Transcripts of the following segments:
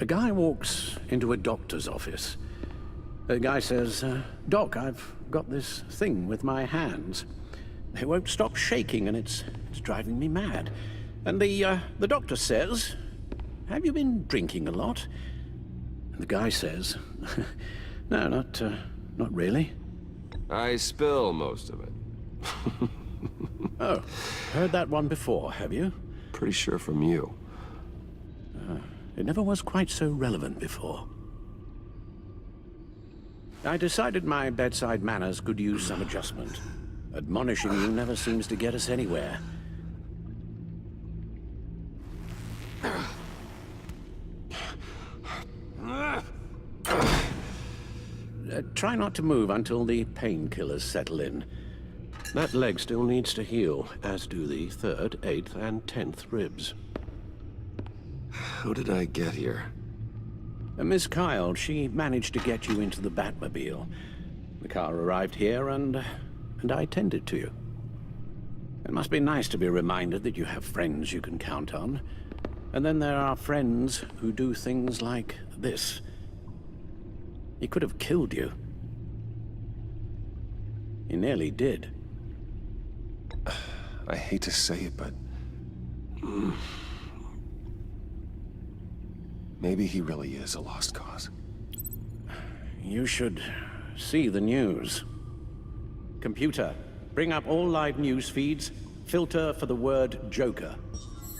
A guy walks into a doctor's office. The guy says, Doc, I've got this thing with my hands. They won't stop shaking and it's driving me mad. And the doctor says, have you been drinking a lot? And the guy says, no, not really. I spill most of it. Oh, heard that one before, have you? Pretty sure from you. It never was quite so relevant before. I decided my bedside manners could use some adjustment. Admonishing you never seems to get us anywhere. Try not to move until the painkillers settle in. That leg still needs to heal, as do the 3rd, 8th, and 10th ribs. How did I get here? Miss Kyle, she managed to get you into the Batmobile. The car arrived here, and I tended to you. It must be nice to be reminded that you have friends you can count on. And then there are friends who do things like this. He could have killed you. He nearly did. I hate to say it, but... maybe he really is a lost cause. You should see the news. Computer, bring up all live news feeds. Filter for the word Joker.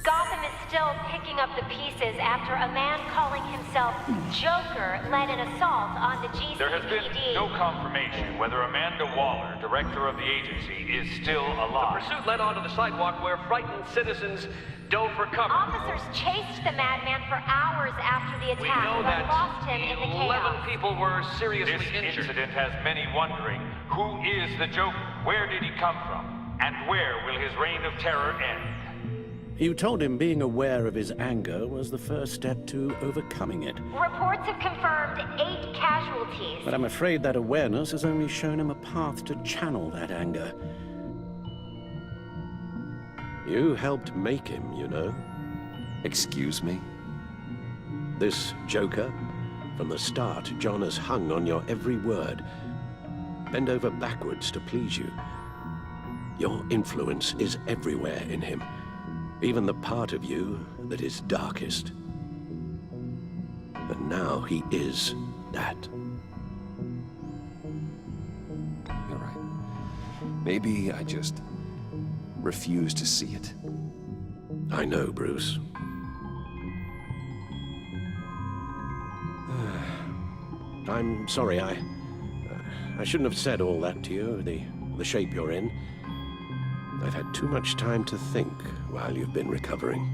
Gotham is still picking up the pieces after a man calling himself Joker led an assault on the GCPD. There has been no confirmation whether Amanda Waller, director of the agency, is still alive. The pursuit led onto the sidewalk where frightened citizens dove for cover. Officers chased the madman for hours after the We attack, know but that lost him in the 11 chaos. people were seriously This injured. incident has many wondering, who is the Joker? Where did he come from? And where will his reign of terror end? You told him being aware of his anger was the first step to overcoming it. Reports have confirmed 8 casualties. But I'm afraid that awareness has only shown him a path to channel that anger. You helped make him, you know. Excuse me? This Joker, from the start, John has hung on your every word. Bend over backwards to please you. Your influence is everywhere in him. Even the part of you that is darkest. And now he is that. You're right. Maybe I just refuse to see it. I know, Bruce. I'm sorry, I shouldn't have said all that to you, the shape you're in. I've had too much time to think while you've been recovering.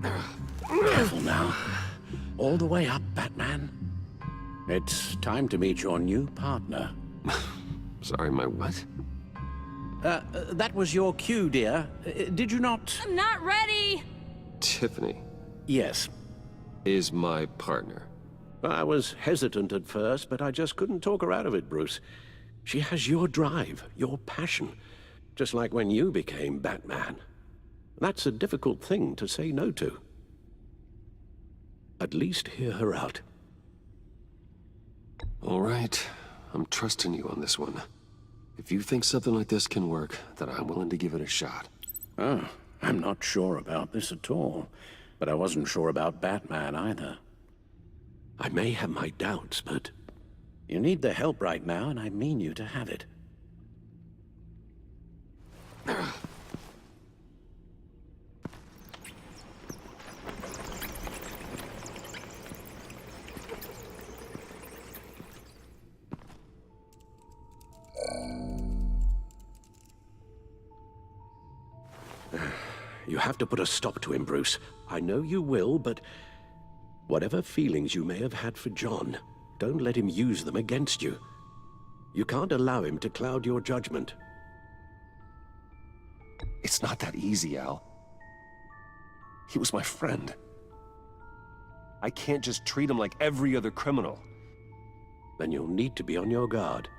Careful now. All the way up, Batman. It's time to meet your new partner. Sorry, my what? That was your cue, dear. Did you not? I'm not ready! Tiffany Yes. is my partner. I was hesitant at first, but I just couldn't talk her out of it, Bruce. She has your drive, your passion, just like when you became Batman. That's a difficult thing to say no to. At least hear her out. All right, I'm trusting you on this one. If you think something like this can work, then I'm willing to give it a shot. Oh, I'm not sure about this at all. But I wasn't sure about Batman either. I may have my doubts, but you need the help right now, and I mean you to have it. You have to put a stop to him, Bruce. I know you will, but whatever feelings you may have had for John, don't let him use them against you. You can't allow him to cloud your judgment. It's not that easy, Al. He was my friend. I can't just treat him like every other criminal. Then you'll need to be on your guard.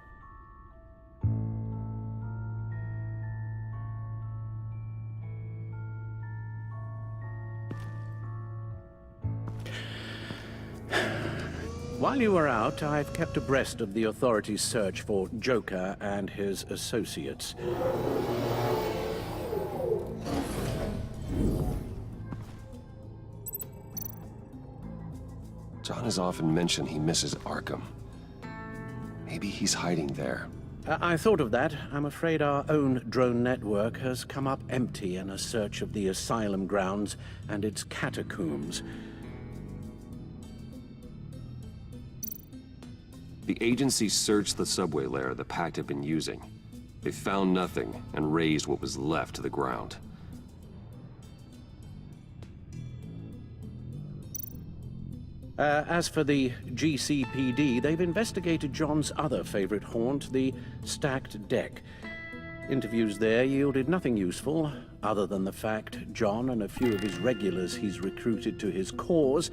While you were out, I've kept abreast of the authorities' search for Joker and his associates. John has often mentioned he misses Arkham. Maybe he's hiding there. I thought of that. I'm afraid our own drone network has come up empty in a search of the asylum grounds and its catacombs. The agency searched the subway layer the Pact had been using. They found nothing and razed what was left to the ground. As for the GCPD, they've investigated John's other favorite haunt, the stacked deck. Interviews there yielded nothing useful, other than the fact John and a few of his regulars he's recruited to his cause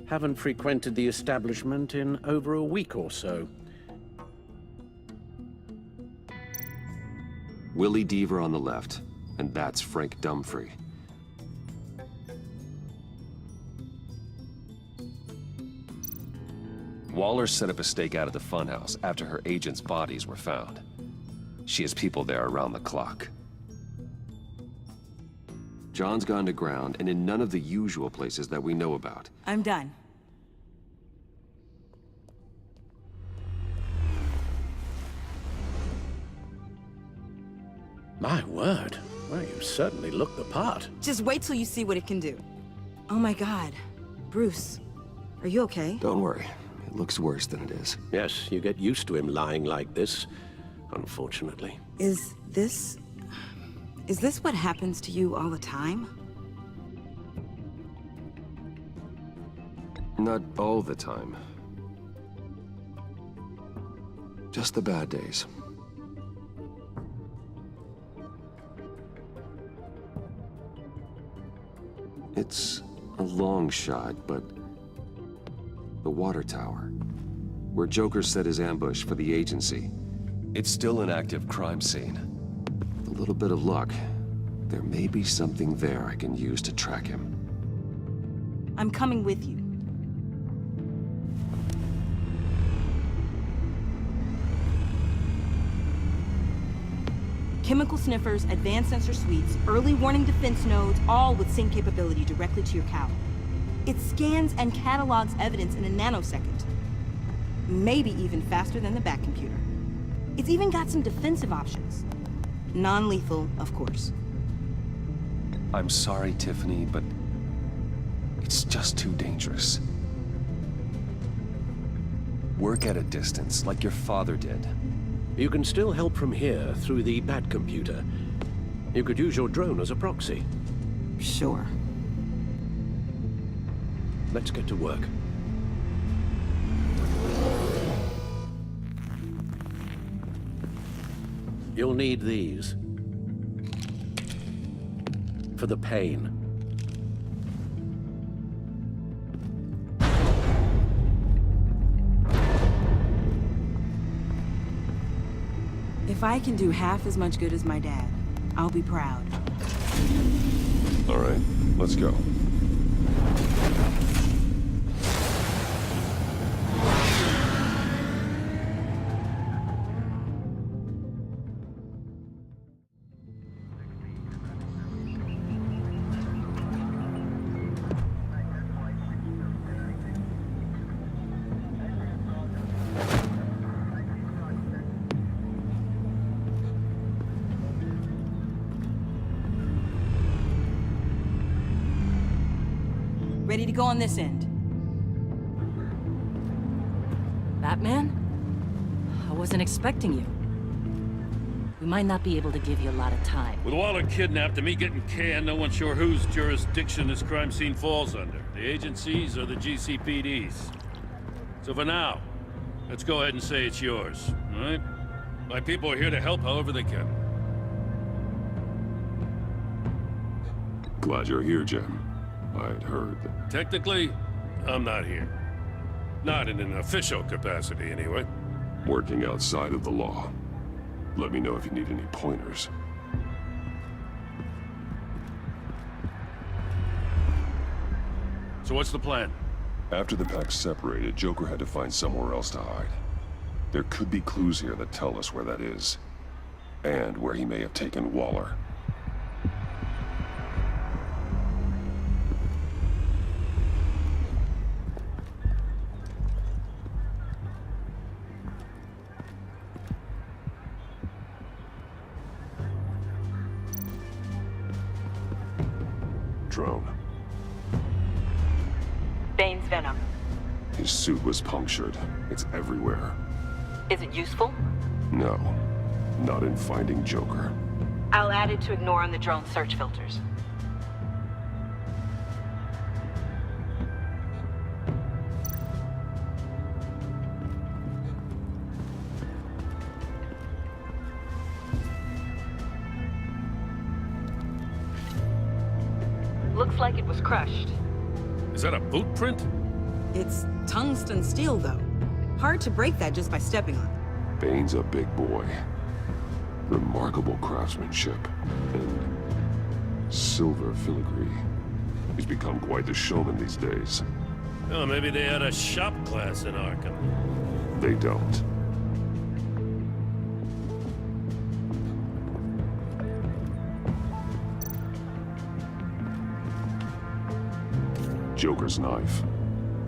haven't frequented the establishment in over a week or so. Willie Deaver on the left, and that's Frank Dumfrey. Waller set up a stakeout at the funhouse after her agents' bodies were found. She has people there around the clock. John's gone to ground and in none of the usual places that we know about. I'm done. My word. Well, you certainly look the part. Just wait till you see what it can do. Oh my God. Bruce, are you okay? Don't worry. It looks worse than it is. Yes, you get used to him lying like this, unfortunately. Is this what happens to you all the time? Not all the time. Just the bad days. It's a long shot, but the water tower, where Joker set his ambush for the agency, it's still an active crime scene. With a little bit of luck, there may be something there I can use to track him. I'm coming with you. Chemical sniffers, advanced sensor suites, early warning defense nodes, all with sync capability directly to your cowl. It scans and catalogs evidence in a nanosecond. Maybe even faster than the back computer. It's even got some defensive options. Non-lethal, of course. I'm sorry, Tiffany, but it's just too dangerous. Work at a distance, like your father did. You can still help from here through the Bat computer. You could use your drone as a proxy. Sure. Let's get to work. You'll need these. For the pain. If I can do half as much good as my dad, I'll be proud. All right, let's go. Ready to go on this end. Batman? I wasn't expecting you. We might not be able to give you a lot of time. With Waller kidnapped and me getting canned, no one's sure whose jurisdiction this crime scene falls under. The agencies or the GCPD's. So for now, let's go ahead and say it's yours, all right? My people are here to help however they can. Glad you're here, Jim. I'd heard that. Technically, I'm not here. Not in an official capacity, anyway. Working outside of the law. Let me know if you need any pointers. So what's the plan? After the pack separated, Joker had to find somewhere else to hide. There could be clues here that tell us where that is, and where he may have taken Waller. Drone. Bane's venom. His suit was punctured. It's everywhere. Is it useful? No, not in finding Joker. I'll add it to ignore on the drone search filters. Looks like it was crushed. Is that a boot print? It's tungsten steel, though. Hard to break that just by stepping on it. Bane's a big boy. Remarkable craftsmanship. And silver filigree. He's become quite the showman these days. Oh, maybe they had a shop class in Arkham. They don't. Joker's knife.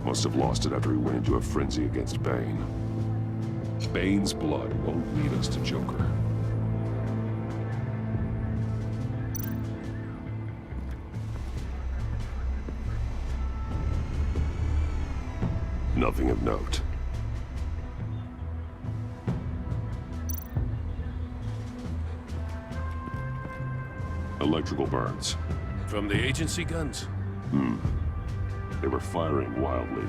Must have lost it after he went into a frenzy against Bane. Bane's blood won't lead us to Joker. Nothing of note. Electrical burns. From the agency guns? They were firing wildly.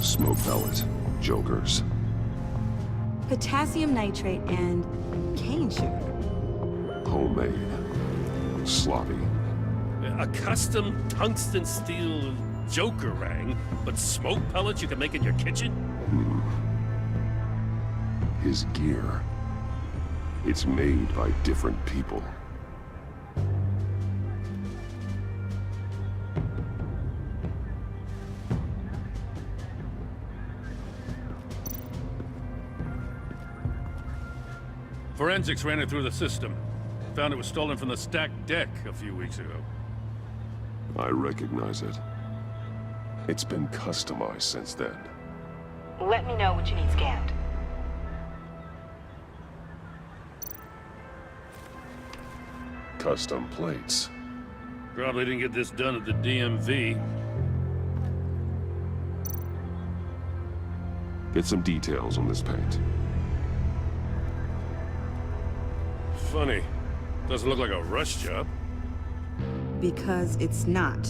Smoke pellet. Jokers. Potassium nitrate and cane sugar. Homemade. Sloppy. A custom tungsten steel Joker rang, but smoke pellets you can make in your kitchen? His gear. It's made by different people. Forensics ran it through the system. Found it was stolen from the stacked deck a few weeks ago. I recognize it. It's been customized since then. Let me know what you need scanned. Custom plates. Probably didn't get this done at the DMV. Get some details on this paint. Funny. Doesn't look like a rush job. Because it's not.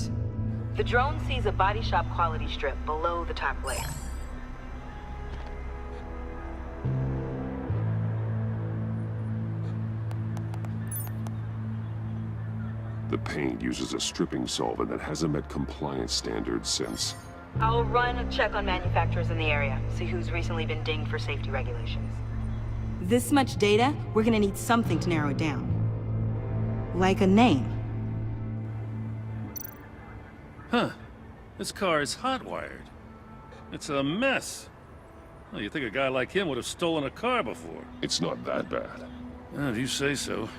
The drone sees a body shop quality strip below the top layer. The paint uses a stripping solvent that hasn't met compliance standards since. I'll run a check on manufacturers in the area, see who's recently been dinged for safety regulations. This much data, we're gonna need something to narrow it down. Like a name. Huh. This car is hot-wired. It's a mess. Well, you'd think a guy like him would have stolen a car before. It's not that bad. If you say so.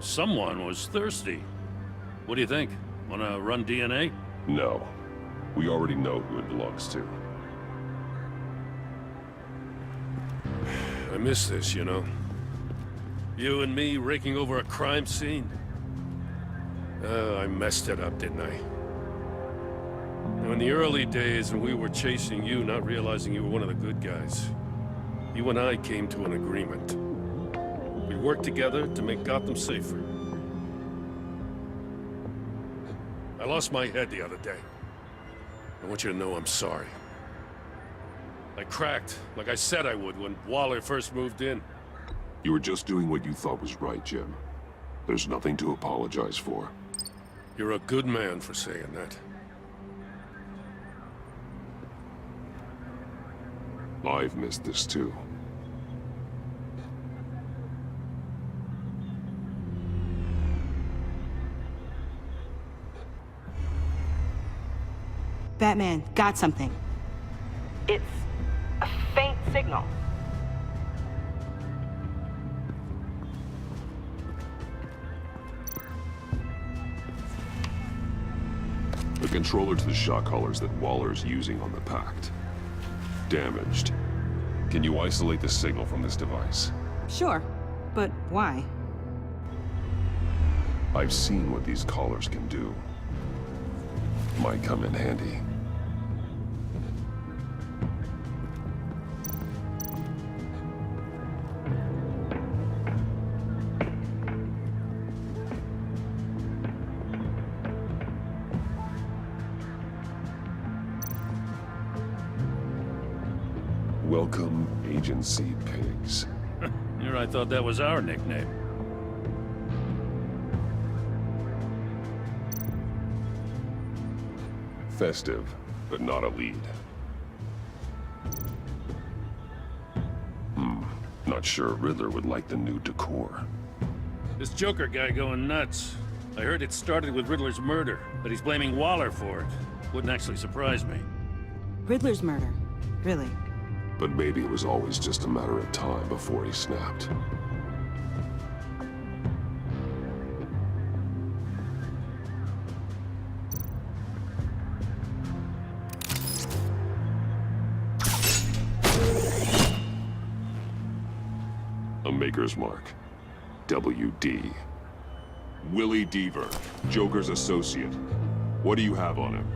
Someone was thirsty. What do you think? Wanna run DNA? No. We already know who it belongs to. I miss this, you know. You and me raking over a crime scene. I messed it up, didn't I? Now, in the early days when we were chasing you, not realizing you were one of the good guys, you and I came to an agreement. We worked together to make Gotham safer. I lost my head the other day. I want you to know I'm sorry. I cracked, like I said I would when Waller first moved in. You were just doing what you thought was right, Jim. There's nothing to apologize for. You're a good man for saying that. I've missed this too. Batman, got something. It's a faint signal. The controller to the shot collars that Waller's using on the Pact. Damaged. Can you isolate the signal from this device? Sure, but why? I've seen what these collars can do. Might come in handy. Welcome, Agency Pigs. Here I thought that was our nickname. Festive, but not a lead. Not sure Riddler would like the new decor. This Joker guy going nuts. I heard it started with Riddler's murder, but he's blaming Waller for it. Wouldn't actually surprise me. Riddler's murder. Really? But maybe it was always just a matter of time before he snapped. A Maker's Mark. WD. Willie Deaver, Joker's associate. What do you have on him?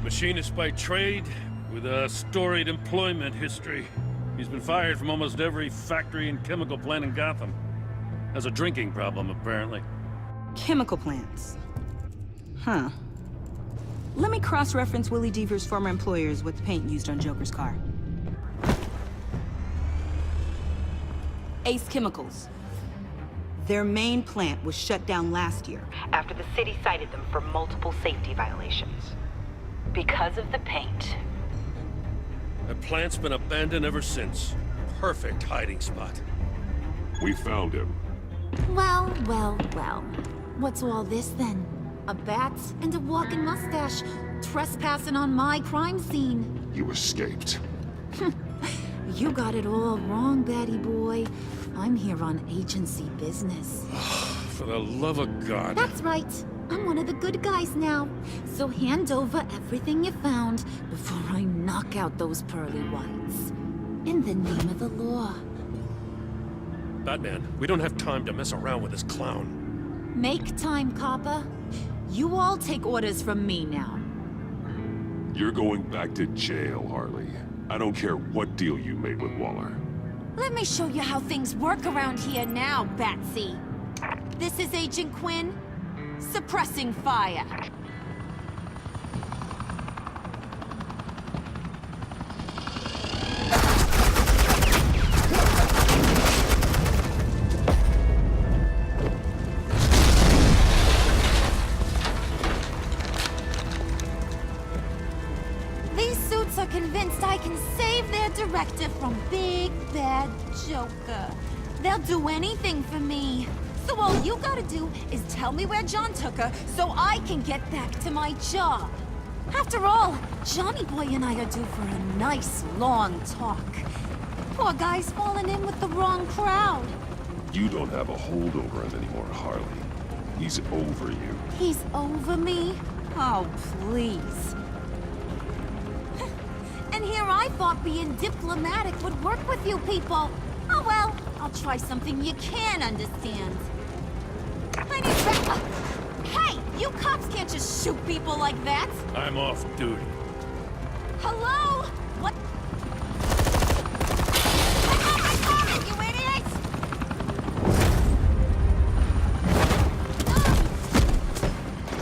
Machinist by trade, with a storied employment history. He's been fired from almost every factory and chemical plant in Gotham. Has a drinking problem, apparently. Chemical plants. Huh. Let me cross-reference Willie Deaver's former employers with the paint used on Joker's car. Ace Chemicals. Their main plant was shut down last year After the city cited them for multiple safety violations. Because of the paint. The plant's been abandoned ever since. Perfect hiding spot. We found him. Well, well, well. What's all this then? A bat and a walking mustache trespassing on my crime scene. You escaped. You got it all wrong, Batty boy. I'm here on agency business. For the love of God. That's right. I'm one of the good guys now. So hand over everything you found before I knock out those pearly whites. In the name of the law. Batman, we don't have time to mess around with this clown. Make time, copper. You all take orders from me now. You're going back to jail, Harley. I don't care what deal you made with Waller. Let me show you how things work around here now, Batsy. This is Agent Quinn, suppressing fire. These suits are convinced I can save their directive from Big Bad Joker. They'll do anything for me. So all you gotta do is tell me where John took her so I can get back to my job. After all, Johnny Boy and I are due for a nice long talk. Poor guy's fallen in with the wrong crowd. You don't have a hold over him anymore, Harley. He's over you. He's over me? Oh, please. And here I thought being diplomatic would work with you people. Oh well, I'll try something you can understand. I need Hey, you cops can't just shoot people like that. I'm off duty. Hello? What? You idiots!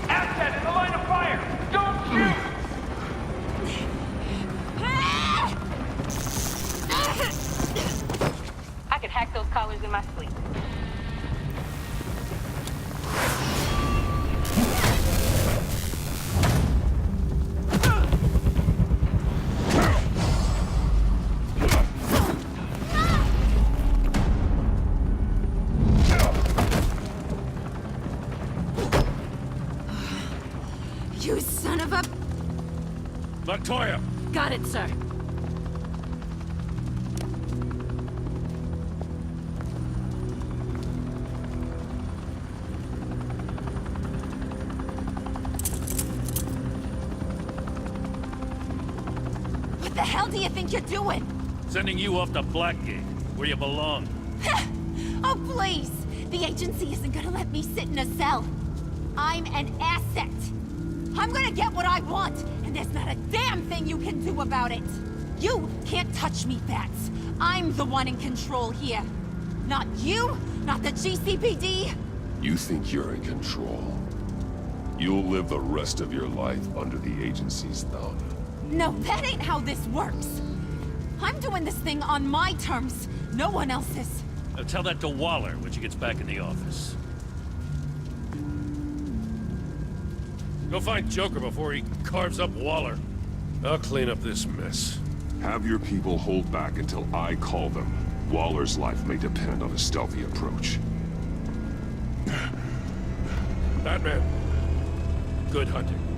Asset in the line of fire! Don't shoot! I could hack those collars in my sleep. You son of a... Montoya! Got it, sir. What the hell do you think you're doing? Sending you off to Blackgate, where you belong. Oh, please! The agency isn't gonna let me sit in a cell. I'm an asset. I'm gonna get what I want, and there's not a damn thing you can do about it. You can't touch me, Bats. I'm the one in control here. Not you, not the GCPD. You think you're in control? You'll live the rest of your life under the agency's thumb. No, that ain't how this works. I'm doing this thing on my terms, no one else's. Now tell that to Waller when she gets back in the office. Go find Joker before he carves up Waller. I'll clean up this mess. Have your people hold back until I call them. Waller's life may depend on a stealthy approach. Batman, good hunting.